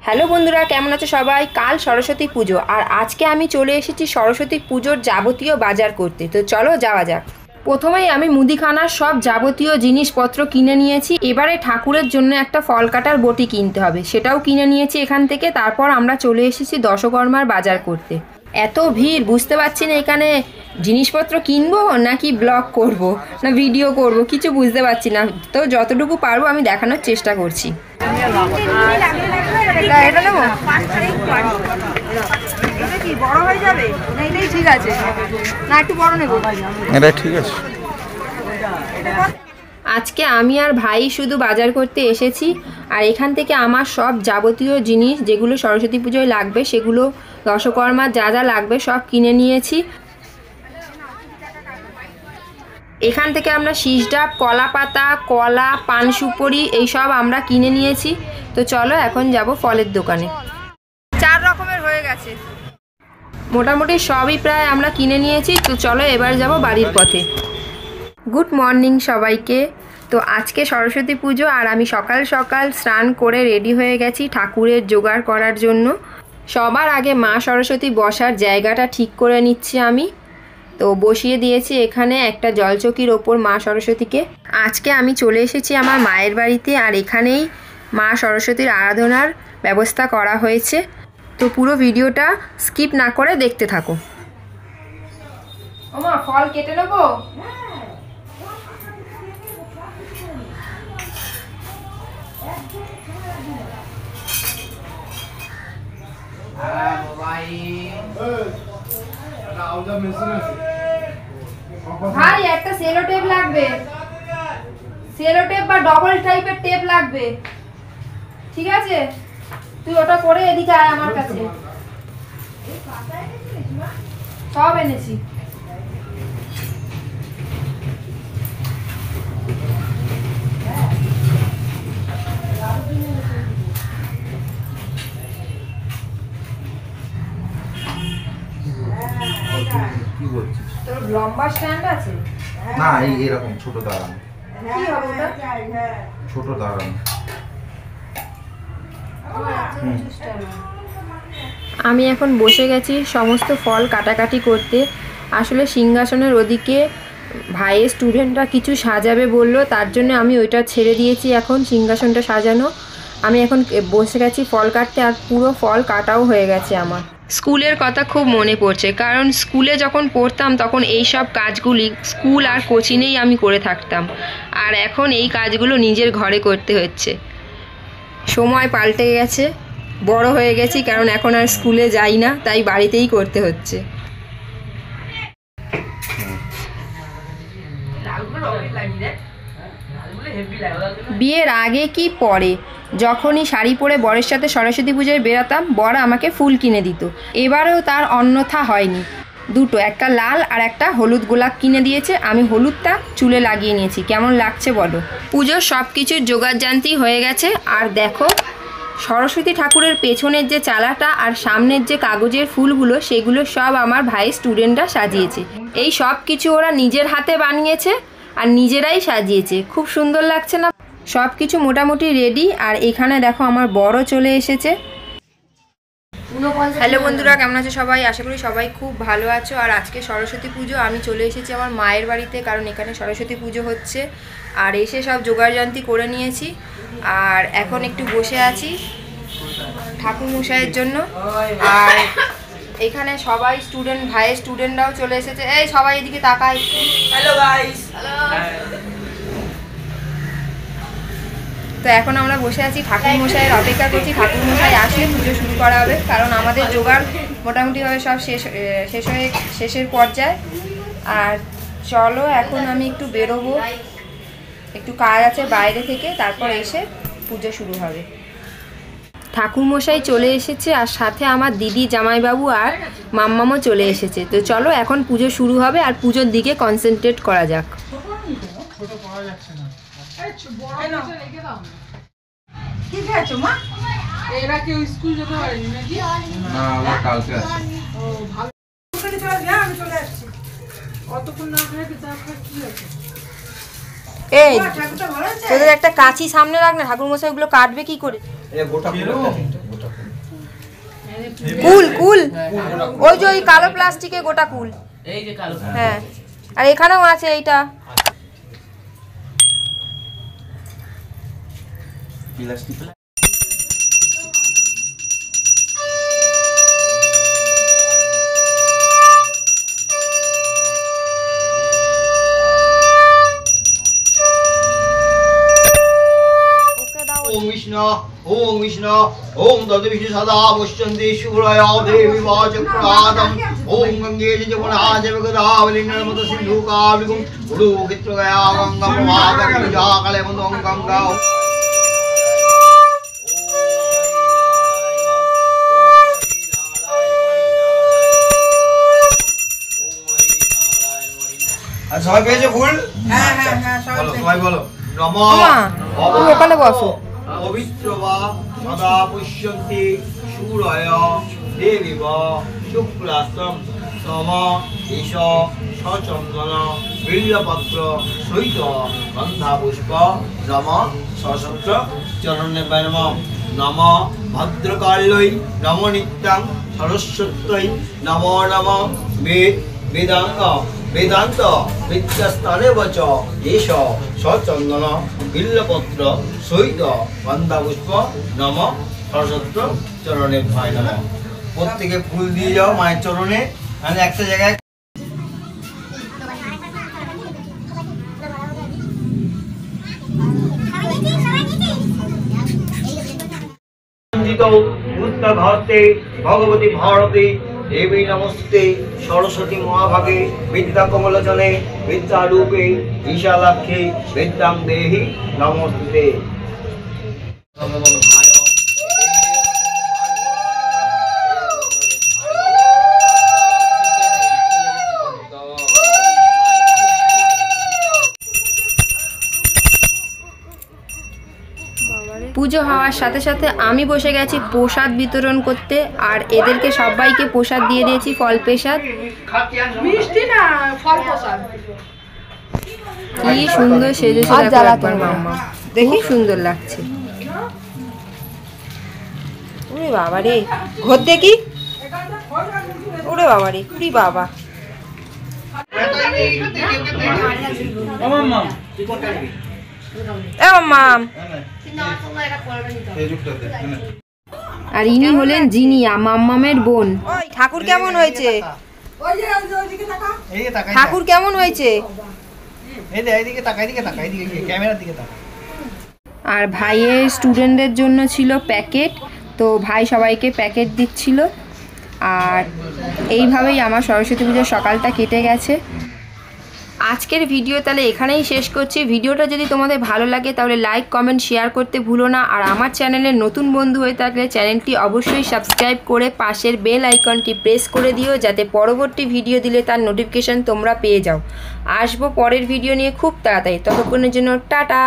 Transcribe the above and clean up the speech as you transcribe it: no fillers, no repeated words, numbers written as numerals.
Hello বন্ধুরা, কেমন আছো সবাই? কাল সরস্বতী পুজো আর আজকে আমি চলে এসেছি সরস্বতী পুজোর যাবতীয় বাজার করতে। তো চলো যাওয়া যাক। প্রথমেই আমি মুদিখানার সব যাবতীয় জিনিসপত্র কিনে নিয়েছি। এবারে ঠাকুরের জন্য একটা ফল কাটার বটি কিনতে হবে, সেটাও কিনে নিয়েছি এখান থেকে। তারপর আমরা চলে এসেছি দশকর্মার বাজার করতে। এত ভিড়, বুঝতে পারছি না এখানে জিনিসপত্র কিনবো নাকি ব্লগ করব না ভিডিও করব, কিছু বুঝতে পারছি না। তো যতটুকু পারবো আমি দেখানোর চেষ্টা করছি। আজকে আমি আর ভাই শুধু বাজার করতে এসেছি, আর এখান থেকে আমার সব যাবতীয় জিনিস যেগুলো সরস্বতী পুজোয় লাগবে, সেগুলো দশকর্মার যা যা লাগবে সব কিনে নিয়েছি। এখান থেকে আমরা শীষডাব, কলা পাতা, কলা, পান সুপারি এইসব আমরা কিনে নিয়েছি। তো চলো এখন যাব ফলের দোকানে। 4 রকমের হয়ে গেছে, মোটামুটি সবই প্রায় আমরা কিনে নিয়েছি। তো চলো এবার যাব বাড়ির পথে। গুড মর্নিং সবাইকে। তো আজকে সরস্বতী পুজো আর আমি সকাল সকাল স্নান করে রেডি হয়ে গেছি ঠাকুরের জোগাড় করার জন্য। সবার আগে মা সরস্বতী বসার জায়গাটা ঠিক করে নিচ্ছি আমি। তো বসিয়ে দিয়েছি এখানে একটা জলচকির ওপর মা সরস্বতীকে। আজকে আমি চলে এসেছি আমার মায়ের বাড়িতে, আর এখানেই মা সরস্বতীর আরাধনার ব্যবস্থা করা হয়েছে। তো পুরো ভিডিওটা স্কিপ না করে দেখতে থাকো। ওমা, ফল কেটে নেবো? ভাই একটা সেলো টেপ লাগবে, সেলো টেপ বা ডবল টাইপের টেপ লাগবে, ঠিক আছে? তুই ওটা করে এদিকে আয় আমার কাছে। সব এনেছি। তোর লম্বা স্ট্যান্ড আছে না? এরকম ছোট দাঁড়ানো। কি হবে ওটা? ছোট দাঁড়ানো। আমি এখন বসে গেছি সমস্ত ফল কাটাকাটি করতে। আসলে সিংহাসনের ওদিকে ভাইয়ের স্টুডেন্টরা কিছু সাজাবে বললো, তার জন্য আমি ওইটা ছেড়ে দিয়েছি। এখন সিংহাসনটা সাজানো, আমি এখন বসে গেছি ফল কাটতে, আর পুরো ফল কাটাও হয়ে গেছে আমার। স্কুলের কথা খুব মনে পড়ছে, কারণ স্কুলে যখন পড়তাম তখন এই সব কাজগুলি স্কুল আর কোচিংয়েই আমি করে থাকতাম, আর এখন এই কাজগুলো নিজের ঘরে করতে হচ্ছে। সময় পাল্টে গেছে, বড় হয়ে গেছি, কারণ এখন আর স্কুলে যাই না, তাই বাড়িতেই করতে হচ্ছে। বিয়ের আগে কি পরে যখনই শাড়ি পরে বরের সাথে সরস্বতী পুজোয় বেরাতাম, বর আমাকে ফুল কিনে দিত। এবারেও তার অন্যথা হয়নি, দুটো, একটা লাল আর একটা হলুদ গোলাপ কিনে দিয়েছে। আমি হলুদটা চুলে লাগিয়ে নিয়েছি। কেমন লাগছে বলো? পুজোর সব কিছুর জোগাড়জান্তি হয়ে গেছে। আর দেখো, সরস্বতী ঠাকুরের পেছনের যে চালাটা আর সামনের যে কাগজের ফুলগুলো, সেগুলো সব আমার ভাইয়ের স্টুডেন্টরা সাজিয়েছে। এই সব কিছু ওরা নিজের হাতে বানিয়েছে আর নিজেরাই সাজিয়েছে। খুব সুন্দর লাগছে না? সব কিছু মোটামুটি রেডি। আর এখানে দেখো আমার বড় চলে এসেছে। হ্যালো বন্ধুরা, কেমন আছো সবাই? আশা করি সবাই খুব ভালো আছো। আর আজকে সরস্বতী পুজো, আমি চলে এসেছি আমার মায়ের বাড়িতে, কারণ এখানে সরস্বতী পুজো হচ্ছে। আর এসে সব জোগাড়জান্তি করে নিয়েছি, আর এখন একটু বসে আছি ঠাকুর মশাইয়ের জন্য। আর এখানে সবাই স্টুডেন্ট, ভাইয়ের স্টুডেন্টরাও চলে এসেছে। এই সবাই এদিকে তাকাই। Hello guys. তো এখন আমরা বসে আছি ঠাকুর মশাইয়ের অপেক্ষা করছি। ঠাকুর মশাই আসলে পুজো শুরু করা হবে, কারণ আমাদের জোগাড় মোটামুটিভাবে সব শেষের পর্যায়ে। আর চলো এখন আমি একটু বেরোবো, একটু কাজ আছে বাইরে থেকে, তারপর এসে পুজো শুরু হবে। ঠাকুর মশাই চলে এসেছে, আর সাথে আমার দিদি, জামাইবাবু আর মাম্মামও চলে এসেছে। তো চলো এখন পুজো শুরু হবে, আর পুজোর দিকে কনসেন্ট্রেট করা যাক। কি খেয়েছো মা? এরা কেউ স্কুল যেতে পারেনি নাকি? না, ওরা কালকে আছে। ও ভালো, আমি চলে আসছি। অতক্ষণ না খেয়ে তারপর কি আছে? এই তোদের একটা কাঁচি সামনে রাখ না, ঠাকুর মশাই ওগুলো কাটবে কি করে? গোটা কুল কুল ওই যে ওই কালো প্লাস্টিকে গোটা কুল এই যে কালো হ্যাঁ আর এখানেও আছে এইটা ओम विष्णु ओम तद विष्णु सदा पुष्यन्ति शूराया देवी वाचक्रादम ओम गंगे जमुना जगदावली नर्मदा सिंधु कावेरी गुरु क्षेत्र गया गंगा प्रवाह जा कले मंदों गंगा সবাই পেয়েছে ফুল হ্যাঁ হ্যাঁ হ্যাঁ সব বলো সবাই বলো নমঃ তুমি ওখানে বসো পবিত্র বা সদা পুষ্যন্তি সূরায় দেবী বা শুক্লাস্তম নম ঈশ সচন্দন বিল্লপত্র সহিত গন্ধা পুষ্প নম সশস্ত্র চরণে নম নম ভদ্রকাল্যৈ নম নিত্যাং সরস্বত্যৈ নম নম বেদাঙ্গ বেদান্ত বিদ্যাস্থানে বচ এষ সচন্দন বিল্লপত্র সহিত গন্ধাপুষ্প নম সরস্বত্র চরণে ভাই নম প্রত্যেকে ফুল দিয়ে যাও মায়ের চরণে মানে একটা জায়গায় ঘরতে ভগবতী ভারতে देवी नमस्ते सरस्वती महाभागे विद्या कमलजने विद्यारूपे ईशालाक्षे विद्यां देहि नमस्ते পুজো হওয়ার সাথে সাথে আমি বসে গেছি প্রসাদ বিতরণ করতে আর এদেরকে সবাইকে প্রসাদ দিয়ে দিয়েছি ফল প্রসাদ মিষ্টি না ফল প্রসাদ কি সুন্দর সেজেছে দেখো একবার মাম্মা দেখি সুন্দর লাগছে ওরে বাবা রে ঘর দেখি ওরে বাবা রে কুড়ি বাবা মাম আর ইনি হলেন জিনিয়া মাম্মামের বোন ঠাকুর কেমন হয়েছে ওই যে ওইদিকে তাকা ঠাকুর কেমন হয়েছে আর ভাইয়ের স্টুডেন্টদের জন্য ছিল প্যাকেট তো ভাই সবাইকে প্যাকেট দিচ্ছিল আর এইভাবেই আমার সরস্বতী পুজোর সকালটা কেটে গেছে আজকের ভিডিও তাহলে এখানেই শেষ করছি ভিডিওটা যদি তোমাদের ভালো লাগে তাহলে লাইক কমেন্ট শেয়ার করতে ভুলো না আর আমার চ্যানেলের নতুন বন্ধু হয়ে থাকলে চ্যানেলটি অবশ্যই সাবস্ক্রাইব করে পাশের বেল আইকনটি প্রেস করে দিও যাতে পরবর্তী ভিডিও দিলে তার নোটিফিকেশন তোমরা পেয়ে যাও আসবো পরের ভিডিও নিয়ে খুব তাড়াতাড়ি ততক্ষণের জন্য টাটা।